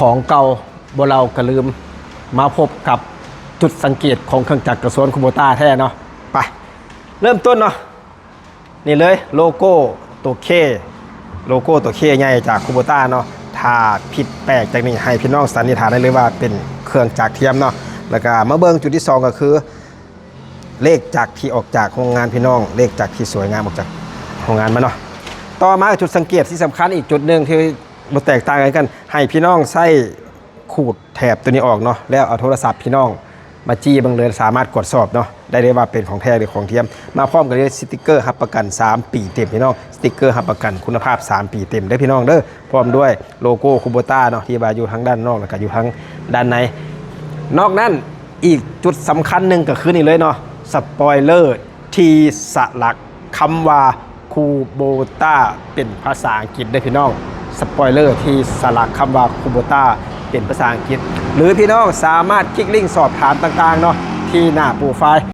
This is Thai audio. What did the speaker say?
ของเก่าบ่เราก็ลืมมาพบกับจุดสังเกตของเครื่องจักรกระสวนคูโบต้าแท้เนาะไปเริ่มต้นเนาะนี่เลยโลโก้ตัวเคโลโก้ตัวเคใหญ่จากคูโบต้าเนาะถ้าผิดแปลกจากนี้ให้พี่น้องสันนิษฐานได้เลยว่าเป็นเครื่องจักรเทียมเนาะแล้วก็มาเบิ่งจุดที่2ก็คือเลขจักรที่ออกจากโรงงานพี่น้องเลขจักรที่สวยงามออกจากโรงงานมาเนาะต่อมาจุดสังเกตที่สำคัญอีกจุดหนึ่งที่มันแตกต่างกันให้พี่น้องใส่ขูดแถบตัวนี้ออกเนาะแล้วเอาโทรศัพท์พี่น้องมาจี้บังเลยสามารถกดสอบเนาะได้เลยว่าเป็นของแท้หรือของเทียมมาพร้อมกันเลยสติกเกอร์รับประกัน3ปีเต็มพี่น้องสติกเกอร์รับประกันคุณภาพ3ปีเต็มได้พี่น้องเด้อพร้อมด้วยโลโก้คูโบต้าเนาะที่อยู่ทั้งด้านนอกแล้วก็อยู่ทั้งด้านในนอกนั้นอีกจุดสำคัญหนึ่งก็คือนี่เลยเนาะสปอยเลอร์ที่สลักคำว่าคูโบต้าเป็นภาษาอังกฤษได้พี่น้องสปอยเลอร์ที่สลักคำว่าคูโบต้าเป็นภาษาอังกฤษหรือพี่น้องสามารถคลิกลิงก์สอบถามต่างๆเนาะที่หน้าโปรไฟล์